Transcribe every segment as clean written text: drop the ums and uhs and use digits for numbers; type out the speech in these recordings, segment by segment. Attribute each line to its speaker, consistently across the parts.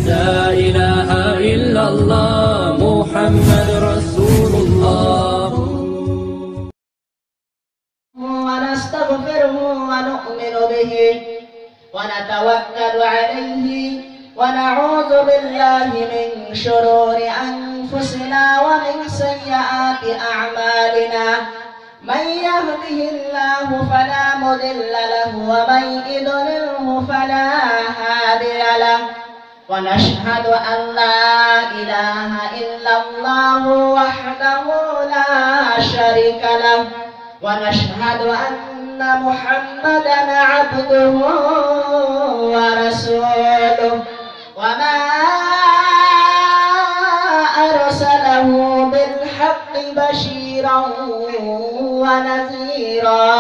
Speaker 1: لا إله إلا الله محمد رسول الله
Speaker 2: ونستغفره ونؤمن به ونتوكل عليه ونعوذ بالله من شرور أنفسنا ومن سيئات أعمالنا من يهده الله فلا مضل له ومن يضلله فلا هادي له ونشهد أن لا إله إلا الله وحده لا شريك له ونشهد أن محمدا عبده ورسوله وما أرسله بالحق بشيرا ونذيرا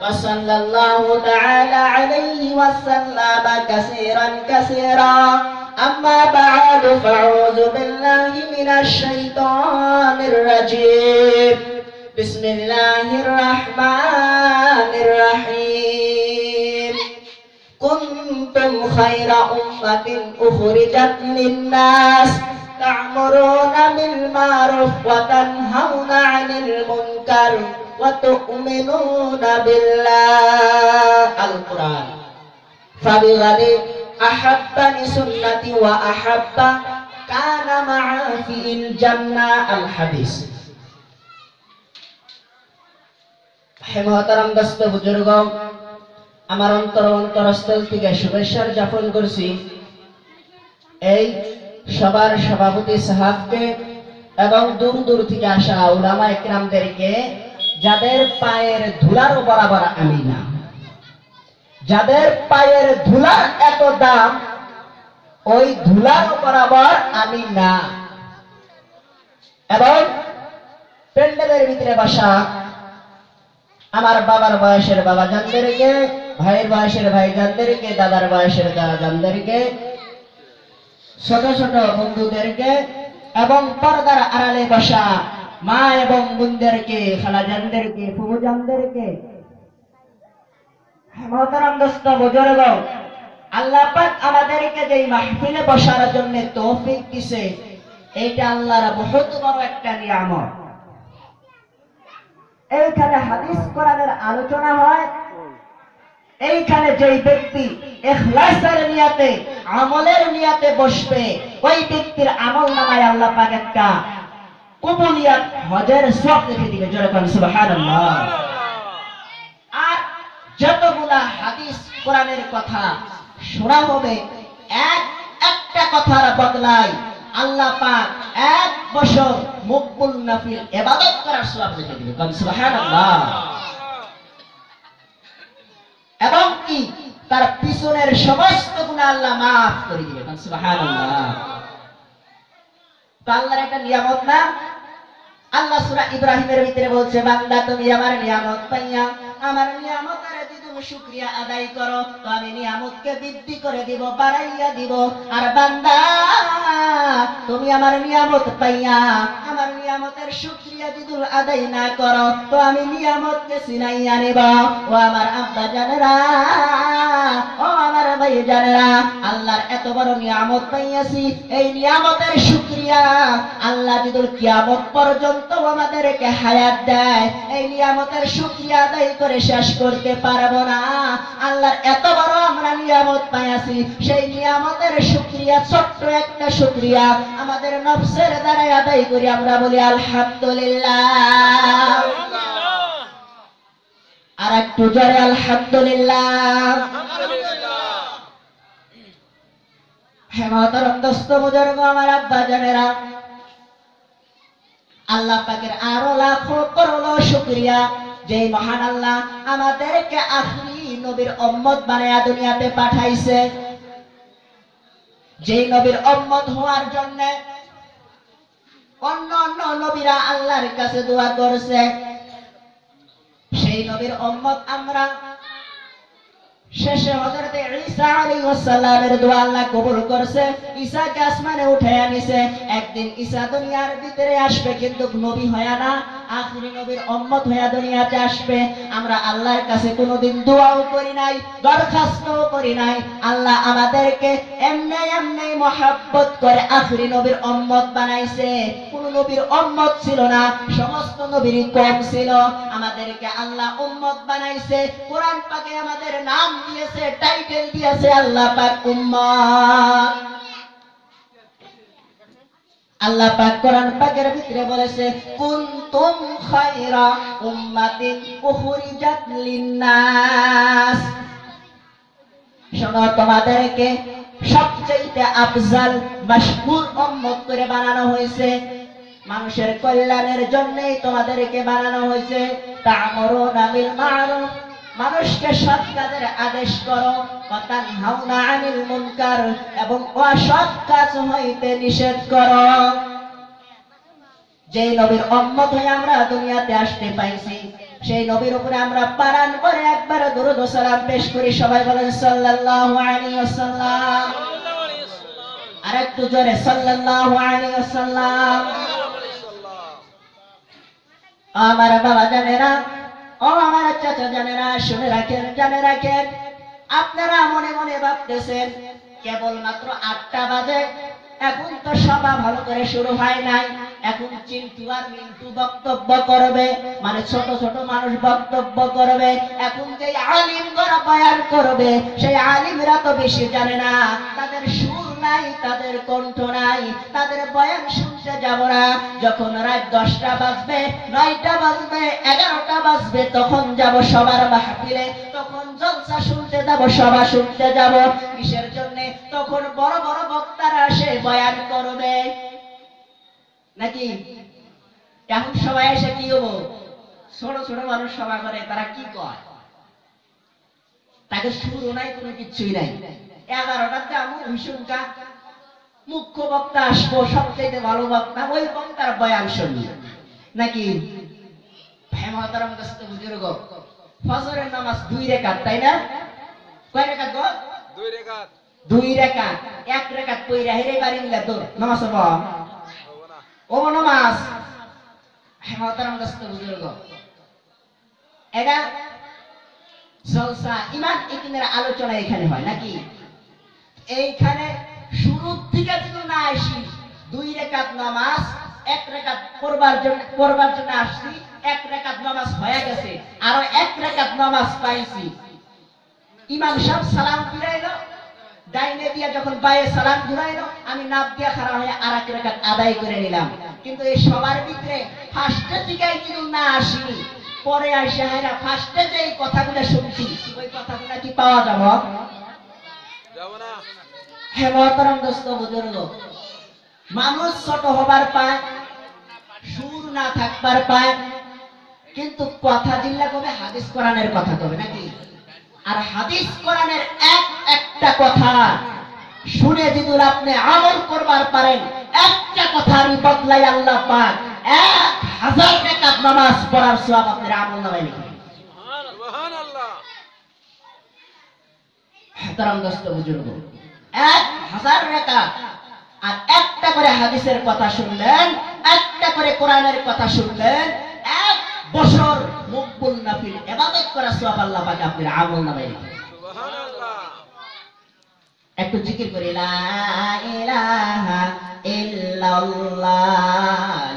Speaker 2: وصلى الله تعالى عليه وسلم كثيرا أما بعد فأعوذ بالله من الشيطان الرجيم بسم الله الرحمن الرحيم كنتم خير أمة أخرجت للناس تأمرون بالمعروف وتنهون عن المنكر وتؤمنون بالله القرآن فبغض أحبني سنتي وأحب كان معي في الجنة الحديث হেমতারাম দস্ত বুজুর্গ আমার অন্তরস্থল থেকে শুভেচ্ছার জ্ঞাপন করছি এই সবার সভাপতি সাহেবকে এবং দূর দূর থেকে আসা উলামা ইকরামদেরকে যাদের পায়ের ধুলার বরাবর আমি না, যাদের পায়ের ধুলার এত দাম ওই ধুলার বরাবর আমি না, এবং প্যান্ডেলের ভিতরে বসা আমার বাবার বয়সের বাবা জানদেরকে, ভাইয়ের বয়সের ভাই জানদেরকে, দাদার বয়সের দাদা জানদেরকে, ছোট ছোট বন্ধুদেরকে এবং পর্দার আড়ালে বসা মা এবং বোনদেরকে, খালা জানদেরকে, ফুফু জানদেরকে, মহতারাম দোস্ত বুজুর্গ, আল্লাহ পাক আমাদেরকে যে মাহফিলে বসার জন্য তৌফিক দিয়েছে এইটা আল্লাহর বহুত বড় একটা নিয়ামত। এইখানে হাদিস কোরআনের আলোচনা হয়, এইখানে যেই ব্যক্তি ইখলাসের নিয়তে আমলের নিয়তে বসবে ওই ব্যক্তির আমল নামায় আল্লাহ পাক একটা কবুলিয়ত হজের সওয়াব লিখে দিবে। জোরে বলেন সুবহানাল্লাহ। আর যতগুলা হাদিস কোরআনের কথা শোনা হবে একটা কথার বদলায় আল্লাহ পাক 1 বছর মকবুল নফিল ইবাদত করার সওয়াব লিখে দিবে। সুবহানাল্লাহ। এবং কি তার পিছনের সমস্ত গুনাহ আল্লাহ maaf করে দিবে। সুবহানাল্লাহ। তো আল্লাহর একটা নিয়ামত না? আল্লাহ সূরা ইব্রাহিমের ভিতরে বলছে, বান্দা তুমি আমার নিয়ামত পাইয়া আমার নিয়ামতের যদি তুমি শুকরিয়া আদায় করো তো আমি নিয়ামতকে বৃদ্ধি করে দিব, বাড়াইয়া দিব। আর বান্দা তুমি আমার নিয়ামত পাইয়া আমার নিয়ামতের শুকরিয়া যদি আদায় না করো তো আমি নিয়ামতকে ছিনাইয়া নেব। ও আমার আব্বা জানেরা, ও আমার ভাই জানেরা, আল্লাহর এত বড় নিয়ামত পাইয়াছি, এই নিয়ামতের শুকরিয়া আল্লাহ যদি কিয়ামত পর্যন্ত আমাদেরকে হায়াত দেয় এই নিয়ামতের শুকরিয়া আদায় করে শেষ করতে পারবো না। আল্লাহর এত বড় আমরা নিয়ামত পাইয়াছি, সেই নিয়ামতের শুকরিয়া ছোট্ট একটা শুকরিয়া আমাদের নফসের দ্বারা আদায় করি। আমরা বলি আলহামদুলিল্লাহ। আর একটু জোরে আলহামদুলিল্লাহ। হেমতারাম দোস্ত বুজুর্গ, আমার আব্বা জানেরা, আল্লাহ পাকের আরো লাখো করোড় শুকরিয়া যে মহান আল্লাহ আমাদেরকে আখরি নবীর উম্মত বানায়া দুনিয়াতে পাঠাইছে। যে নবীর উম্মত হওয়ার জন্য অন্য অন্য নবীরা আল্লাহর কাছে দোয়া করছে, সেই নবীর উম্মত আমরা। শেষে হযরত ঈসা আলাইহিস সালামের দোয়া আল্লাহ কবুল করছে, ঈসাকে আসমানে উঠায় আনিছে। একদিন ঈসা দুনিয়ার ভিতরে আসবে কিন্তু নবী হয় না, আখিরি নবীর উম্মত হয়ে দুনিয়াতে আসবে। আমরা আল্লাহর কাছে কোনোদিন দোয়াও করি নাই, দরখাস্তও করি নাই। আল্লাহ আমাদেরকে এমনি এমনি মহব্বত করে আখিরি নবীর উম্মত বানাইছে। কোন নবীর উম্মত ছিল না, সমস্ত নবীরই কম ছিল। আমাদেরকে আল্লাহ উম্মত বানাইছে। কোরআন পাকে আমাদের নাম দিয়েছে, টাইটেল দিয়েছে আল্লাহ পাক উম্মত। আল্লাহ পাক কোরআন পাকের ভিতরে বলেছে কুনতুম খায়রা উম্মাতিন উখরিজাত লিন-নাস। শোনো, তোমাদেরকে সবচেয়ে আফজাল মাশকুর উম্মত করে বানানো হয়েছে। মানুষের কল্যাণের জন্যই তোমাদেরকে বানানো হয়েছে। তা'মুরুনা বিল মা'রুফ, মানুষকে সৎ কাজের আদেশ করো, ওয়া তানহাউনা আনিল মুনকার, এবং অসৎ কাজ হইতে নিষেধ করো। যে নবীর উম্মত হয়ে আমরা দুনিয়াতে আসতে পাইছি, সেই নবীর উপরে আমরা পারান করে একবার দরুদ ও সালাম পেশ করি। সবাই বলেন সাল্লাল্লাহু আলাইহি ওয়াসাল্লাম। আর একটু জোরে সাল্লাল্লাহু আলাইহি ওয়াসাল্লাম। আমার বাবা জানেরা, ও আমার চাচা জানেরা, শুনে রাখেন, জানে রাখেন। আপনারা মনে মনে ভাবতেছেন কেবলমাত্র 8টা বাজে, এখন তো সভা ভালো করে শুরু হয় নাই, এখন চিন্টু আর মিন্টু বক্তব্য করবে, মানে ছোট ছোট মানুষ বক্তব্য করবে। এখন যে আলিমরা বয়ান করবে, সেই আলিমরা তো বেশি জানে না, তাদের সুর নাই, তাদের কণ্ঠ নাই, তাদের বয়ান শুনতে যাব না। যখন রাত 10টা বাজবে, 9টা বাজবে, 11টা বাজবে, তখন যাব সবার মাহফিলে, তখন জলসা শুনতে যাব, সভা শুনতে যাব। কিসের জন্য? তখন বড় বড় বক্তারা এসে বয়ান করবে নাকি? এখন সবাই এসে কি হবো? ছোট ছোট মানুষ সভা করে, তারা কি কয়? তাকে সুরও নাই, কোনো কিছুই নাই। 11টার যাবো ভীষণকা, মুখ্য বক্তা আসবো, সবচেয়ে ভালো বক্তা, ওই বক্তার বয়ান শুনবি নাকি? মহতারাম দোস্ত বুজুর্গ, ফজরের নামাজ 2 রাকাত, তাই না? কয় রাকাত গো?
Speaker 3: 2 রাকাত।
Speaker 2: 2 রাকাত। 1 রাকাত পয়রা হেরে বাড়ি মিলা তো নামাজ হবো ও নামাজ। মহতারাম দোস্ত বুজুর্গ, এটা জলসা ইমান ইকিনের আলোচনা এখানে হয় নাকি? এইখানে শুরুর দিকে যদি না আসি, 2 রাকাত নামাজ, 1 রাকাত পড়বার জন্য আসছি, 1 রাকাত নামাজ হয়ে গেছে, আরো 1 রাকাত নামাজ পাইছি। ইমাম সাহেব সালাম ফিরাইলো, ডাইনে দিয়া যখন বায়ে সালাম ঘুরাইলো, আমি নাক দিয়া খাড়া হয়ে আর 1 রাকাত আদায় করে নিলাম। কিন্তু এই সবার ভিতরে ফার্স্টের দিকে যদি না আসি, পরে আসে হায়রা ফার্স্টে যে কথাগুলো শুনছি, ওই কথাগুলো কি পাওয়া যাবে?
Speaker 3: যাব না।
Speaker 2: হে মহতারাম দোস্ত বুজুর্গ, মানুষ ছোট হবার পায়, সুর না থাকবার পায়, কিন্তু কথা দিল্লা কবে হাদিস কোরআনের কথা কবে নাকি? আর হাদিস কোরআনের একটা কথা শুনে যদি আপনি আমল করবার পারেন, একটা কথার বদলায় আল্লাহ পাক 1000 রাকাত নামাজ পড়ার সওয়াব আপনার আমলনামায় লিখবেন।
Speaker 3: সুবহানাল্লাহ।
Speaker 2: মহতারাম দোস্ত বুজুর্গ, 1000 রাকাত আর একটা করে হাদিসের কথা শুনলেন, একটা করে কোরআনের কথা শুনলেন, 1 বছর মকবুল নাফিল ইবাদত করা সওয়াব আল্লাহ পাক আপনার আমলনামায় লিখবেন।
Speaker 3: সুবহানাল্লাহ।
Speaker 2: একটু জিকির করি, লা ইলাহা ইল্লাল্লাহ,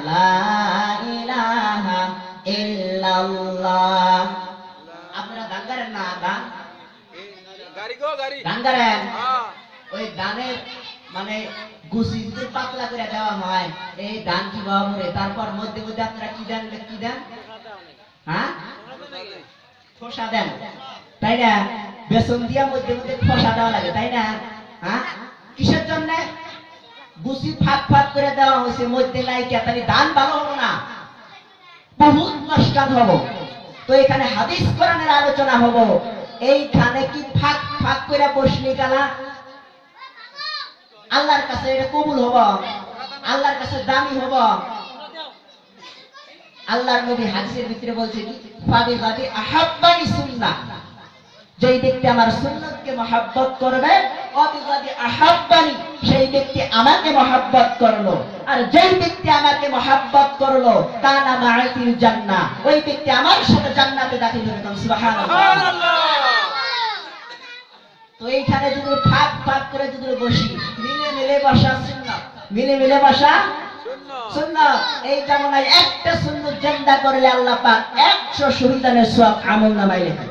Speaker 2: লা ইলাহা ইল্লাল্লাহ। আপনারা গান গান না? গান
Speaker 3: গাড়ি গো গাড়ি।
Speaker 2: গান গান,
Speaker 3: হ্যাঁ।
Speaker 2: ওই গানের মানে গুছি যদি পাতলা করে দেওয়া হয়, এই গান কি বাবুরে, তারপর মধ্যে মধ্যে আপনারা কি দেন, কি দেন? হ্যাঁ, খোসা দেন, তাই না? বেসন দিয়া মধ্যে মধ্যে খোসা দেওয়া লাগে, তাই না? হ্যাঁ, কিসের জন্য? গুছি ফাঁক ফাঁক করে দেওয়া হয়েছে মধ্যে লাইকা, তাহলে দান ভালো হলো না, বহুত নষ্ট হবো। তো এখানে হাদিস কোরআনের আলোচনা হবো, এইখানে কি ফাঁক ফাঁক করে বসলি গালা? আল্লাহর কাছে এটা কবুল হব? আল্লাহর কাছে দামি হব? আল্লাহর নবী হাদিসের ভিতরে বলছে কি, ফাবি গাদি আহাব্বানি সুন্নাহ, যেই ব্যক্তি আমার সুন্নতকে মহব্বত করবে, অবি গাদি আহাব্বানি, সেই ব্যক্তি ব্যক্তি আমাকে মহব্বত করলো, আর যেই ব্যক্তি আমাকে মহব্বত করলো কানা মা'i ফিল জান্নাহ, ওই ব্যক্তি আমার সাথে জান্নাতে দাখিল হবে। সুবহানাল্লাহ। তো এইখানে যদি ফাঁক ফাঁক করে যদি বসি, মিলে মিলে বসা সুন্নাত, মিলে মিলে বসা সুন্নাত। এই জামানায় একটা সুন্নাত জিন্দা করলে আল্লাহ পাক 100 শহীদানের সওয়াব আমলনামায় লেখে।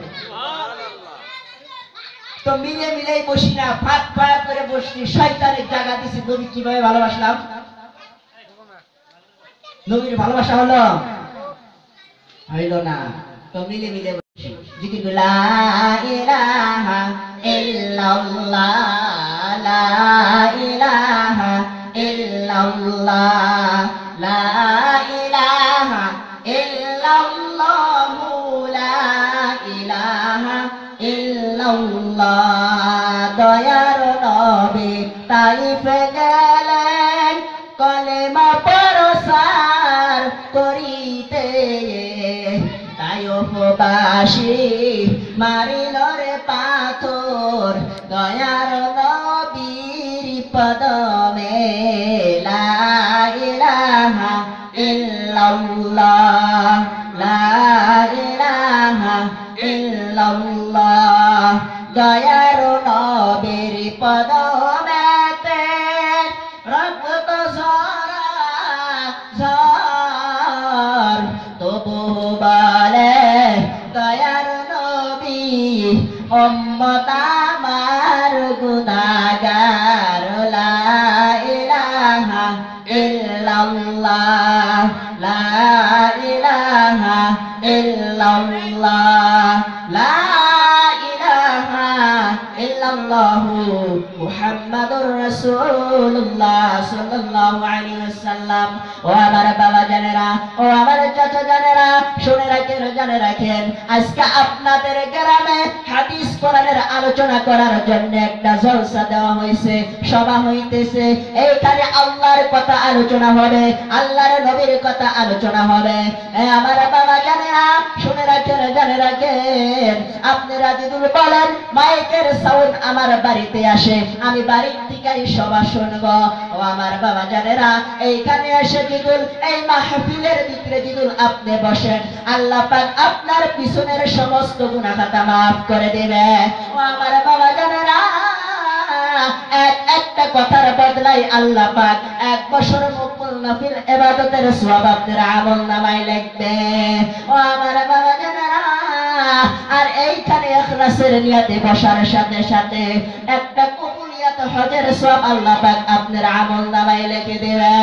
Speaker 2: তো মিলে মিলেই বসি না, ফাঁক ফাঁক করে বসছি, শয়তানের জায়গা দিছি। নবী কিভাবে ভালোবাসলাম? নবীর ভালোবাসা হইল না। তো মিলে মিলে বসি, জিকির লা ইলাহা ইল্লাল্লাহ, লা ইলাহা ইল্লাল্লাহ, লা ইলাহা ইল্লাল্লাহু, লা ইলাহা ইল্লাল্লাহ। দয়ার নবী তাইফে গেলেন কলেমা প্রসার করিতে, তাইফবাসী মারিল রে পাথর দয়ার নবীর পদমে। লা ইলাহা ইল্লাল্লাহ, লা ইলাহা ইল্লাল্লাহ। দয়ার নবীর পদমেতে রক্ত ঝরা ঝর, তবু বলে দয়ার নবী উম্মত আমার গুনাহগার। লা ইলাহা ইল্লাল্লাহ, লা ইলাহা ইল্লাল্লাহ, লা ইলাহা ইল্লাল্লাহু মুহাম্মাদুর রাসূলুল্লাহ সাল্লাল্লাহু আলাইহি ওয়াসাল্লাম। ও আমার বাবা জানেরা, ও আমার চাচা জানেরা, শুনে রাখেন, জানে রাখেন, আজকে আপনাদের গ্রামে হাদিস কোরআনের আলোচনা করার জন্য একটা জলসা দেওয়া হয়েছে, সভা হইতেছে। এইখানে আল্লাহর কথা আলোচনা হবে, আল্লাহর নবীর কথা আলোচনা হবে। আমার বাবা জানেরা, শুনে রাখেন, জানে রাখেন, আপনারা যদি বলেন মাইকের সাউন্ড আমার বাড়িতে আসে, আমি বাড়ির থেকে সভা শুনবো। ও আমার বাবা জানেরা, এইখানে এসে দিদুল এই মাহফিলের ভিতরে দিদুল আপনি বসেন, আল্লাহ পাক আপনার পিছনের সমস্ত গুনাহ খাতা মাফ করে দেবে। ও আমার বাবা জানেরা, একটা কথার বদলাই আল্লাহ পাক 1 বছর মুকুল নফিল ইবাদতের সওয়াব আপনার আমলনামায় লিখবে। ও আমার বাবা জানেরা, আর এইখানে ইখলাসের নিয়তে বসার সাথে সাথে একটা কবুলিয়াত হজের সওয়াব আল্লাহ পাক আপনার আমলনামায় লিখে দেবে।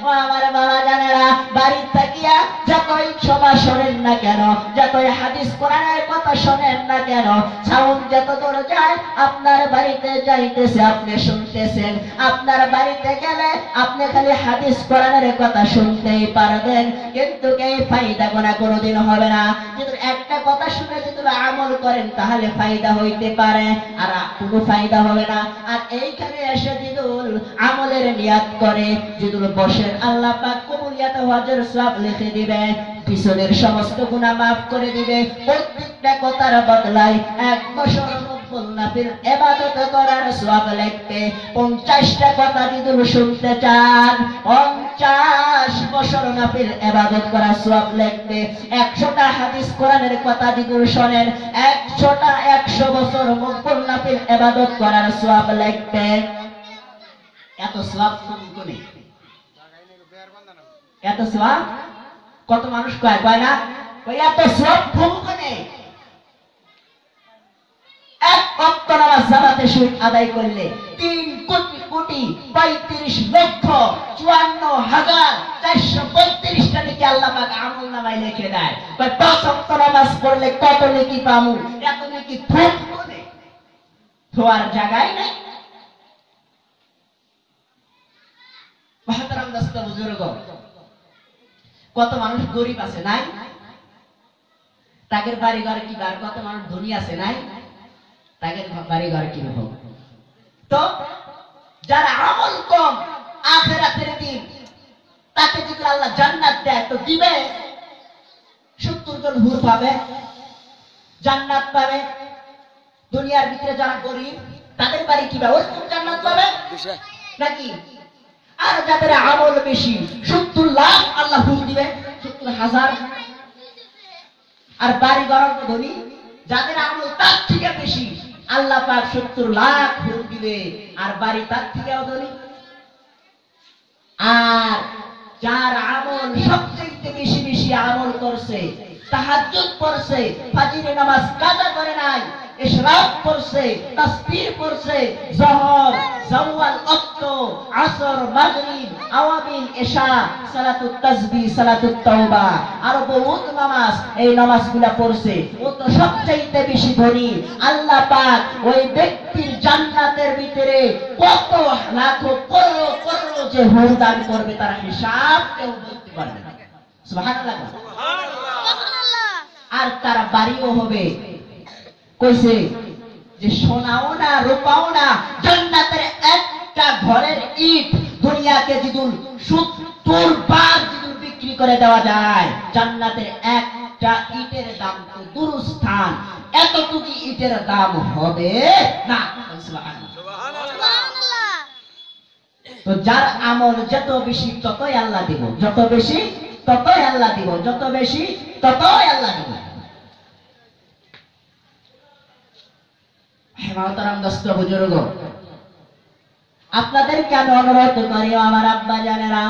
Speaker 2: ও আমার বাবা জানেরা, বাড়ি থাকিয়া যতই সভা শোনেন না কেন, যতই হাদিস কোরআনের কথা শোনেন না কেন, সাউন্ড যত দূর যায় আপনার বাড়িতে যাইতেছে, আপনি শুনতেছেন। আপনার বাড়িতে গেলে আপনি খালি হাদিস কোরআনের কথা শুনতেই পারবেন, কিন্তু এই ফায়দা কোনোদিন হবে না। যদি একটা কথা শুনে যদি আমল করেন তাহলে ফায়দা হইতে পারে, আর কোনো ফায়দা হবে না। আর এইখানে এসে দিদুল আমলের নিয়াত করে দিদুল বসেন, আল্লাহ পাক কবুলিয়াত হজের সওয়াব লিখে দিবে, পিছনের সমস্ত গুনাহ maaf করে দিবে। প্রত্যেকটা কথার বদলায় 1 বছর মুকুল নফিল ইবাদত করার সওয়াব লিখবে। 50টা কথা যদি শুনতে চান 50 বছর নফিল ইবাদত করার সওয়াব লিখবে। 100টা হাদিস কোরআনের কথা যদি শুনেন 100 বছর মুকুল নফিল ইবাদত করার সওয়াব লিখবে। এত সওয়াব কোনে? এত সওয়াব কত মানুষ কয় না, এত সওয়াব কোনে? এক ওয়াক্ত নামাজ জামাতে সহিত আদায় করলে 3 কোটি 35 লক্ষ 54,432টা নেকি আল্লাহ পাক আমলনামায় লিখে দেয়। 5 ওয়াক্ত নামাজ পড়লে কত নেকি পামু? এত নেকি থুক কোনে? থোয়ার জায়গায় নাই। মহতারাম দোস্ত বুজুর্গ, কত মানুষ গরিব আছে নাই? তাদের বাড়ি ঘর কি, আর কত মানুষ ধনী আছে নাই? তাদের বাড়ি ঘর কি রকম? তো যারা আমল কম, আখিরাতের দিন তাকে যদি আল্লাহ জান্নাত দেয় তো দিবে। 70 জন হুর পাবে, জান্নাত পাবে। দুনিয়ার ভিতরে যারা গরিব তাদের বাড়ি কি, ওরকম জান্নাত পাবে? নাকি? আর যাদের আমল বেশি 70 লাখ আল্লাহ হুর দিবে, 70,000। আর বাড়ি গরম ধনী যাদের আমল তার থেকে বেশি আল্লাহ পাক 70 লাখ হুর দিবে, আর বাড়ি তার থেকেও ধনী। আর যার আমল সবচেয়ে বেশি বেশি আমল করছে, তাহাজ্জুদ পড়ছে, ফাজরের নামাজ কাজা করে নাই, ইশরাক পড়ছে, তাসবিহ পড়ছে, যোহর, জাওয়াল, ওয়াক্ত, আসর, মাগরিব, আওয়াবিন, ইশা, সালাতুত তাসবিহ, সালাতুত তাওবা, আর বহুত নামাজ, এই নামাজগুলা পড়ছে, ও তো সবচেয়ে বেশি ধনী। আল্লাহ পাক ওই ব্যক্তির জান্নাতের ভিতরে কত লাখ করোড় করোড় যে হুর দান করবে তার হিসাব কেউ বলতে পারবে না। সুবহানাল্লাহ। আর তার বাড়িও হবে, কইছে যে সোনাও না রূপাও না, জান্নাতের একটা ঘরের ইট দুনিয়াকে যদি 70 বার যদি বিক্রি করে দেওয়া যায়, জান্নাতের একটা ইটের দাম তো দুরস্থান, এতটুকু ইটের দাম হবে না। সুবহানাল্লাহ। তো যার আমল যত বেশি ততই আল্লাহ দিব, যত বেশি ততই আল্লাহ দিব, যত বেশি ততই আল্লাহ দিব। মহতারাম দোস্ত বুজুর্গ, আপনাদেরকে আমি অনুরোধ করি, আমার আব্বা জানেরা,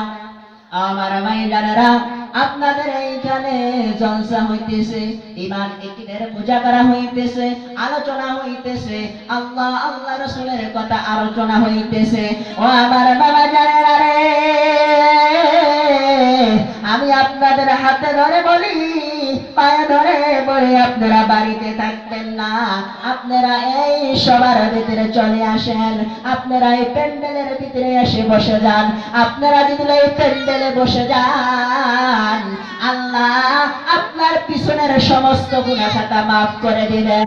Speaker 2: আমার মাই জানেরা, আপনাদের এইখানে জলসা হইতেছে, ঈমান ইকিনের পূজা করা হইতেছে, আলোচনা হইতেছে, আল্লাহ আল্লাহ রাসূলের কথা আলোচনা হইতেছে। ও আমার বাবা জানেরা রে, আমি আপনাদের হাতে ধরে বলি, পায়ে ধরে বলি, আপনারা বাড়িতে থাকবেন না, আপনারা এই সবার ভিতরে চলে আসেন, আপনারা এই প্যান্ডেলের ভিতরে এসে বসে যান। আপনারা যদি এই প্যান্ডেলে বসে যান, আল্লাহ আপনার পিছনের সমস্ত গুনাহ খাতা মাফ করে দিবেন।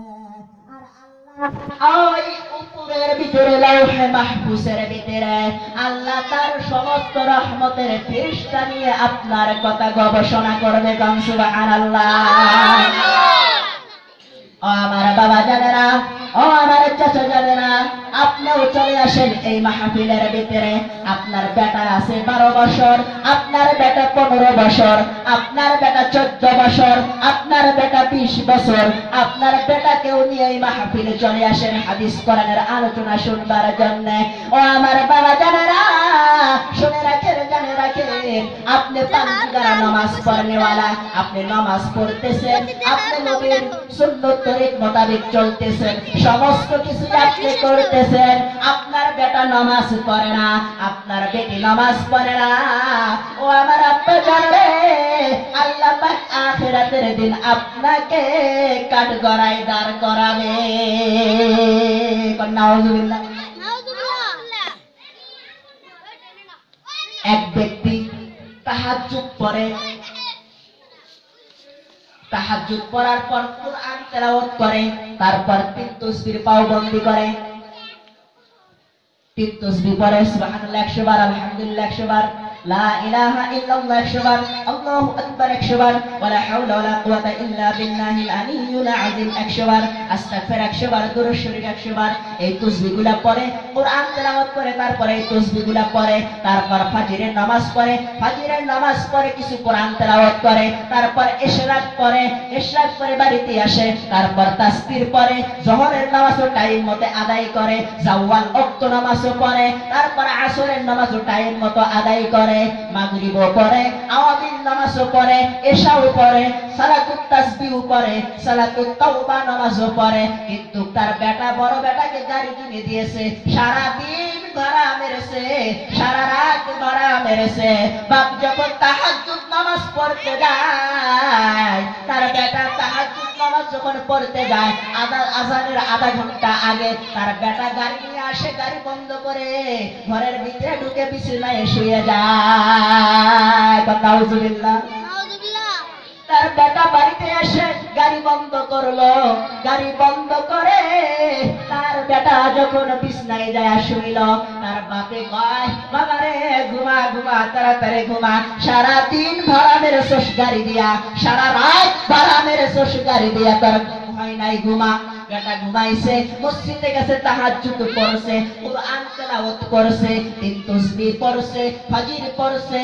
Speaker 2: ওই উপরের ভিতরে লাউহে মাহফুজের ভিতরে আল্লাহ তার সমস্ত রহমতের ফেরেশতা নিয়ে আপনার কথা গবেষণা করবে। সুবহানাল্লাহ। ও আমার বাবা জানেরা, ও আমার চাচা জানেরা, আপনিও চলে আসেন এই মাহফিলের ভিতরে। আপনার বেটা আছে 12 বছর, আপনার বেটা 15 বছর, আপনার বেটা 14 বছর, আপনার বেটা 20 বছর, আপনার বেটাকেও নিয়ে এই মাহফিলে চলে আসেন হাদিস কোরআনের আলোচনা শুনবার জন্য। ও আমার বাবা জানেরা, শুনে রাখেন, জানে রাখেন, আপনি পাঁচগারা নামাজ পড়নেওয়ালা, আপনি নামাজ পড়তেছেন, আপনি নবীর সুন্নত তরিক মোতাবেক চলতেছেন, সমস্ত কিছু আপনি করতেছেন। আপনার বেটা নামাজ পড়ে না, আপনার বেটি নামাজ পড়ে না। ও আমার আব্বা জানে, আল্লাহ পাক আখিরাতের দিন আপনাকে কাঠগড়ায় দাঁড় করাবে। নাউজুবিল্লাহ। এক ব্যক্তি তাহাজ্জুদ পড়ে, তাহাজ্জুদ পড়ার পর কুরআন তেলাওয়াত করে, তারপর 3 তাসবিহ পাওবন্দি করে, 3 তাসবিহ পড়ে, সুবহানাল্লাহ 100 বার, আলহামদুলিল্লাহ 100 বার, লা ইলাহা ইল্লাল্লাহ 100 বার, আল্লাহু আকবার 100 বার, ওয়ালা হাওলা ওয়ালা কুওয়াতা ইল্লা বিল্লাহিল আলিয়্যিল আযীম 100 বার, আস্তাগফির 100 বার, দুরূদ শরীফ 100 বার। এই তাসবিহগুলো পড়ে, কুরআন তেলাওয়াত করে, তারপরে এই তাসবিহগুলো পড়ে, তারপর ফজরের নামাজ পড়ে, ফজরের নামাজ পড়ে কিছু কুরআন তেলাওয়াত করে, তারপর ইশরাক পড়ে, ইশরাক করে বাড়িতে আসে, তারপর তাসবিহ পড়ে, যোহরের নামাজও টাইম মতো আদায় করে, জাওয়াল ওয়াক্ত নামাজও পড়ে, তারপর আসরের নামাজও টাইম মতো আদায় করে, মাগরিবও পড়ে, আওয়াবিন নামাজও পড়ে, ইশাও পড়ে, সালাতুত তাসবিহ পড়ে, সালাতুত তাওবা নামাজও পড়ে। কিন্তু তার বেটা, বড় বেটাকে গাড়ি কিনে দিয়েছে, সারা দিন ভাড়া মেরেছে, সারা রাত ভাড়া মেরেছে। বাপ যখন তাহাজ্জুদ নামাজ পড়তে যায়, তার বেটা তাহাজ্জুদ নামাজ যখন পড়তে যায়, আযানের আধা ঘন্টা আগে তার বেটা গাড়ি নিয়ে আসে, গাড়ি বন্ধ করে ঘরের ভিতরে ঢুকে বিছানায় শুয়ে যায়। নাউজুবিল্লাহ। তার বেটা বাড়িতে এসে গাড়ি বন্ধ করলো, গাড়ি বন্ধ করে তার বেটা যখন বিছনায় যায় শুইল, তার বাপে কয়, বাবা রে ঘুমা ঘুমা, তাড়াতাড়ি ঘুমা, সারা দিন ভাড়া মেরেছস গাড়ি দিয়া, সারা রাত ভাড়া মেরেছস গাড়ি দিয়া, তোর হয় নাই, ঘুমা। বেটা ঘুমাইছে, মসজিদে গেছে, তাহাজ্জুদ পড়ছে, কুরআন তেলাওয়াত করছে, তিন তাসবিহ পড়ছে, ফাজির পড়ছে।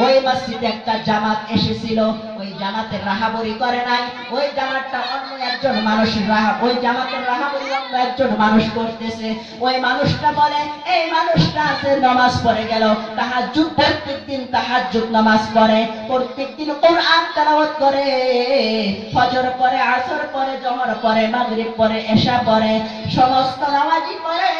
Speaker 2: ওই মসজিদে একটা জামাত এসেছিল, ওই জামাতের রাহাবরি করে নাই, ওই জামাতটা অন্য একজন মানুষ ওই জামাতের রাহাবরি অন্য একজন মানুষ করতেছে। ওই মানুষটা বলে, এই মানুষটা আছে নামাজ পড়ে গেল, তাহাজ্জুদ প্রত্যেকদিন তাহাজ্জুদ নামাজ পড়ে, প্রত্যেকদিন কুরআন তেলাওয়াত করে, ফজর পড়ে, আসর পড়ে, জোহর পড়ে, মাগরিব পড়ে, এশা পড়ে, সমস্ত নামাজই পড়ে,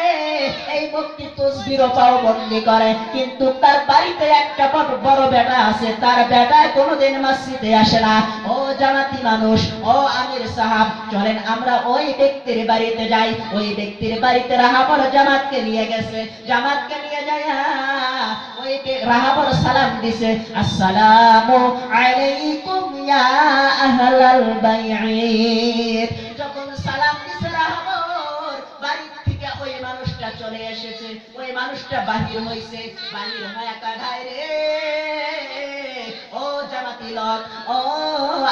Speaker 2: এই ব্যক্তি তাসবিহও পাবন্দি করে। কিন্তু তার বাড়িতে একটা বড় বেটা আছে, তার বেটা কোনোদিন মসজিদে আসে না। ও জামাতি মানুষ, ও আমির সাহেব, চলেন আমরা ওই ব্যক্তির বাড়িতে যাই। ওই ব্যক্তির বাড়িতে রাহাবর জামাতকে নিয়ে গেছে, জামাতকে নিয়ে যায়, ওই রাহাবর সালাম দিছে, আসসালামু আলাইকুম ইয়া আহলাল বাইত। যখন সালাম দিছে রাহাবর, বাড়ি থেকে ওই মানুষটা চলে এসেছে, ওই মানুষটা বাহির হইছে, বাহির হয়ে কাঁধায় রে, ও জামাতি লোক, ও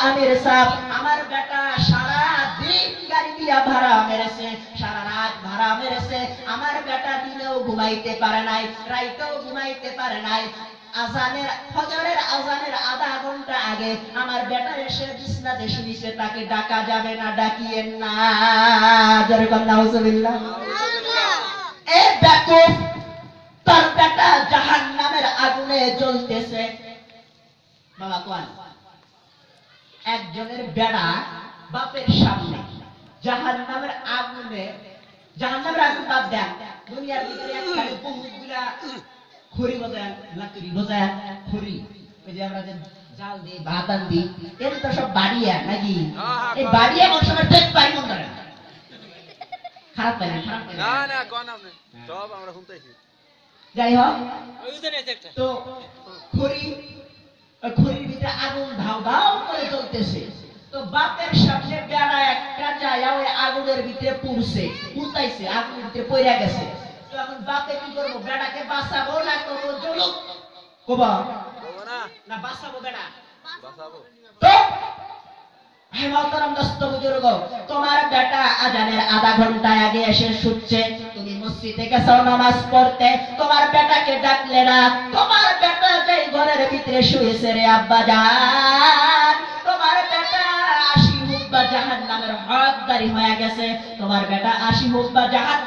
Speaker 2: আমির সাহেব, আমার বেটা সারা দিন গাড়ি দিয়া ভাড়া মেরেছে, সারা রাত ভাড়া মেরেছে, আমার বেটা দিনেও ঘুমাইতে পারে নাই, রাইতেও ঘুমাইতে পারে নাই। আজানের ফজরের আজানের আধা ঘন্টা আগে আমার বেটা এসে বিছনাতে শুইছে, তাকে ডাকা যাবে না? ডাকিয়েন না। জোরে বল নাউজুবিল্লাহ। এ বেকুফ, তোর বেটা জাহান্নামের আগুনে জ্বলতেছে। বাবা কোন একজনের বেড়া বাপের সামনে জাহান্নামের আগুনে, জাহান্নামের আগুন বাদ দেন, দুনিয়ার ভিতরে একখানে বহুতগুলা খড়ি বোঝায়, লাকড়ি বোঝায়, খড়ি, ওই যে আমরা যে জাল দিই, বাতান দিই, এর তো সব বাড়িয়া নাকি? এই বাড়িয়া কোন সময় টেক পাই মন ধরে খারাপ পাই না, খারাপ পাই
Speaker 3: না না কোন আপনি সব আমরা শুনতেছি।
Speaker 2: যাই হোক, তো খড়ির ভিতরে আগুন ধাও ধাও করে জ্বলতেছে। তো বাপের সামনে বেড়া একটা যায় ওই আগুনের ভিতরে পুড়ছে, পুড়তাইছে, আগুনের ভিতরে পড়ে গেছে। তো এখন বাপে কি করবো? বেড়াকে বাঁচাবো না করবো জ্বলুক? কবা না বাঁচাবো বেড়া?
Speaker 3: বাঁচাবো।
Speaker 2: তো হে মহতরম দোস্ত বুজুর্গ, তোমার বেটা আজানের আধা ঘন্টা আগে এসে শুচ্ছে, তুমি মসজিদে গেছো নামাজ পড়তে, তোমার বেটাকে ডাকলে না, তোমার বেটা যেই ঘরের ভিতরে শুয়েছে রে আব্বা জান, তোমার বেটা 80 হুব্বা জাহান্নামের হকদারি হয়ে গেছে, তোমার বেটা 80 হুব্বা জাহান্নাম